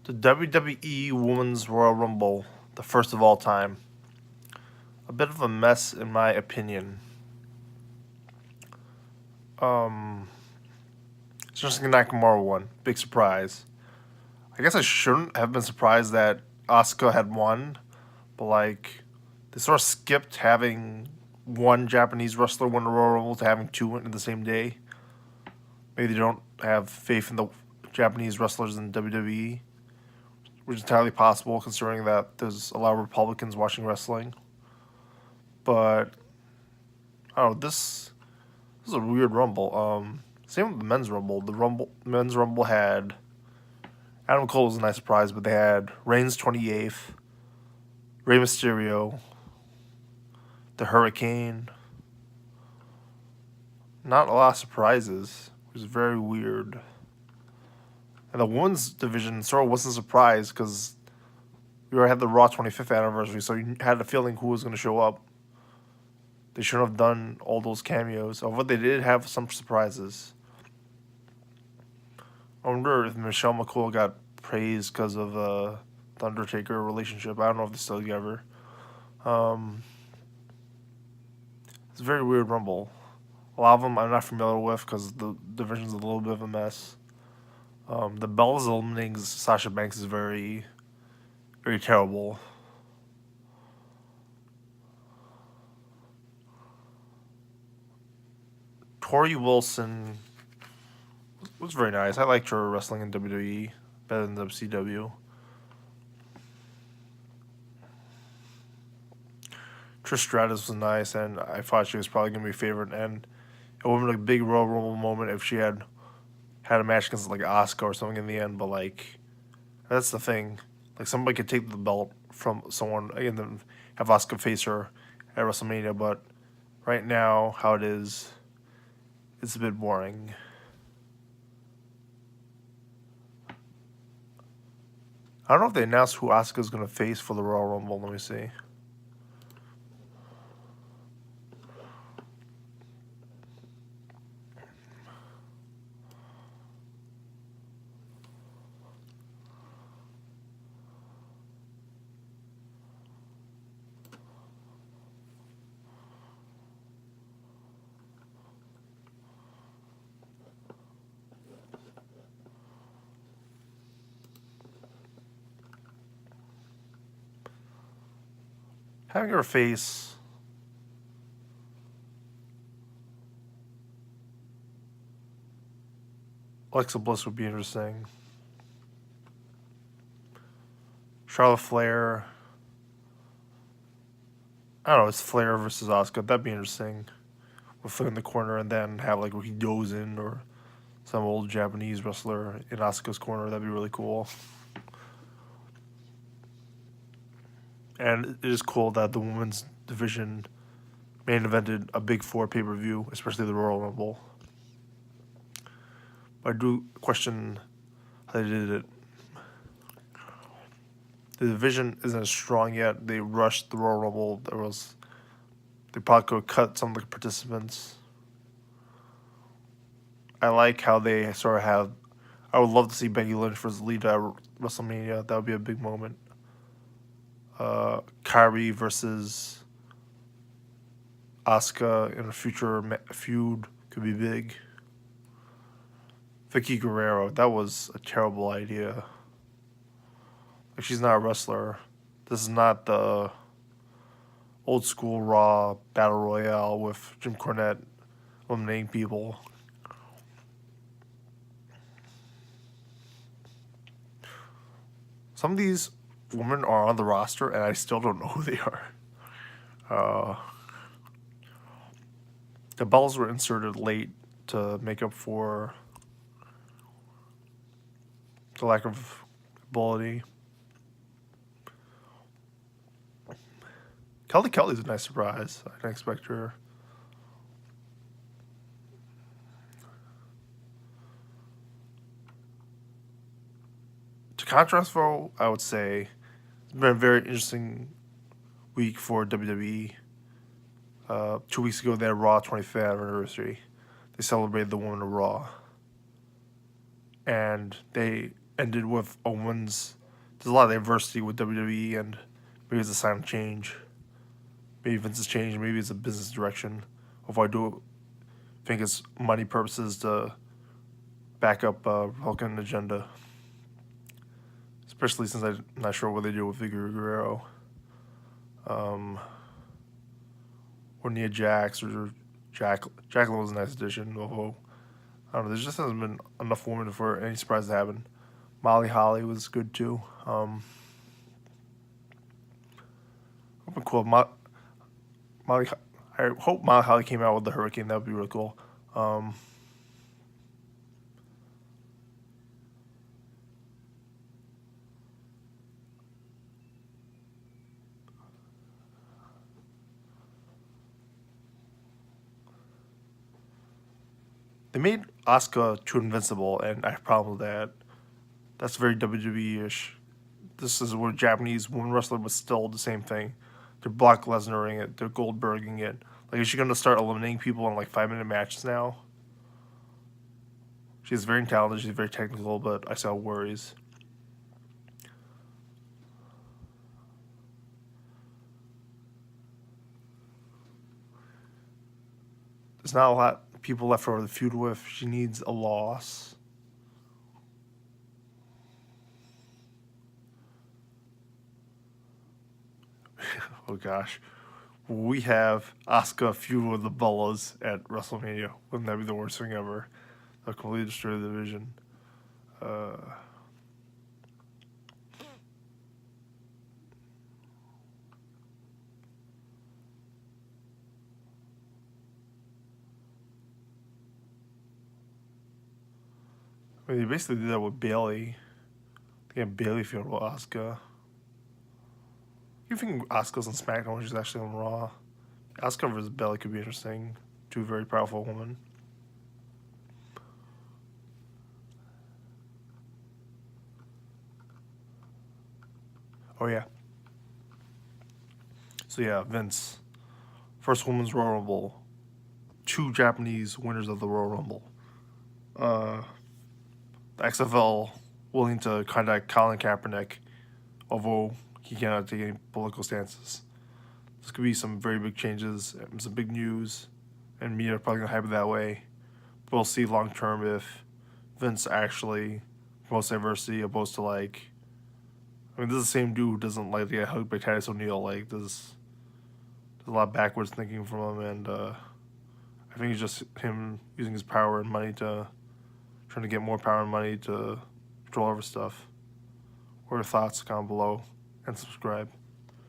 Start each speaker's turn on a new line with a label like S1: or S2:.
S1: The WWE Women's Royal Rumble, the first of all time. A bit of a mess, in my opinion. Um, Shinsuke Nakamura won. Big surprise. I guess I shouldn't have been surprised that Asuka had won, but they sort of skipped having one Japanese wrestler win the Royal Rumble to having two in the same day. Maybe they don't have faith in the Japanese wrestlers in WWE, which is entirely possible considering that there's a lot of Republicans watching wrestling. But oh, this is a weird Rumble. Same with the men's Rumble. The men's Rumble had Adam Cole was a nice surprise, but they had Reigns 28th, Rey Mysterio, the Hurricane. Not a lot of surprises. It was very weird. And the women's division sort of wasn't surprised because we already had the Raw 25th anniversary, so you had a feeling who was going to show up. They shouldn't have done all those cameos, although they did have some surprises. I wonder if Michelle McCool got praised because of the Undertaker relationship. I don't know if they're still together. It's a very weird Rumble. A lot of them I'm not familiar with because the division's a little bit of a mess. The Bellas eliminating Sasha Banks is very, very terrible. Tori Wilson was very nice. I liked her wrestling in WWE better than WCW. Trish Stratus was nice, and I thought she was probably going to be favorite. And it would have been a big Royal Rumble moment if she had a match against Asuka or something in the end. But that's the thing. Somebody could take the belt from someone and then have Asuka face her at WrestleMania. But right now, how it is, it's a bit boring. I don't know if they announced who Asuka's going to face for the Royal Rumble. Let me see. Having her face Alexa Bliss would be interesting. Charlotte Flair. I don't know, it's Flair versus Asuka. That'd be interesting. With Flair in the corner and then have Ricky Dozen or some old Japanese wrestler in Asuka's corner. That'd be really cool. And it is cool that the women's division main evented a Big Four pay-per-view, especially the Royal Rumble. But I do question how they did it. The division isn't as strong yet. They rushed the Royal Rumble. They probably could have cut some of the participants. I like how they sort of have. I would love to see Becky Lynch versus Lita at WrestleMania. That would be a big moment. Kyrie versus Asuka in a future feud could be big. Vicky Guerrero, that was a terrible idea. She's not a wrestler. This is not the old school Raw Battle Royale with Jim Cornette eliminating people. Some of these women are on the roster, and I still don't know who they are. The bells were inserted late to make up for the lack of ability. Kelly's a nice surprise. I didn't expect her. To contrast, though, I would say it's been a very interesting week for WWE. 2 weeks ago, they had Raw 25th anniversary. They celebrated the Women of Raw. And they ended with Owens. There's a lot of diversity with WWE, and maybe it's a sign of change. Maybe Vince has changed. Maybe it's a business direction. If I do think it's money purposes to back up Republican agenda, especially since I'm not sure what they do with Figure Guerrero, or Nia Jax or Jacqueline was a nice addition. Although I don't know, there just hasn't been enough women for any surprise to happen. Molly Holly was good too. Cool. Molly, I hope Molly Holly came out with the Hurricane. That would be really cool. They made Asuka too invincible, and I have a problem with that. That's very WWE-ish. This is where Japanese women wrestler was still the same thing. They're Brock Lesnaring it. They're Goldberging it. Like, is she going to start eliminating people in like 5-minute matches now? She's very talented. She's very technical, but I saw worries. There's not a lot of people left for her to feud with. She needs a loss. Oh gosh. We have Asuka feud with the Bellas at WrestleMania. Wouldn't that be the worst thing ever? They'll completely destroy the division. I mean, they basically did that with Bailey. They had Bailey feud with Asuka. You think Asuka's on SmackDown when she's actually on Raw? Asuka versus Bailey could be interesting. Two very powerful women. Oh yeah. So yeah, Vince. First women's Royal Rumble. Two Japanese winners of the Royal Rumble. The XFL willing to contact Colin Kaepernick, although he cannot take any political stances. This could be some very big changes, some big news, and media are probably going to hype it that way. But we'll see long term if Vince actually promotes diversity opposed to like. I mean, this is the same dude who doesn't like to get hugged by Titus O'Neil. Like, there's a lot of backwards thinking from him, and I think it's just him using his power and money trying to get more power and money to control over stuff. What are your thoughts? Comment below and subscribe.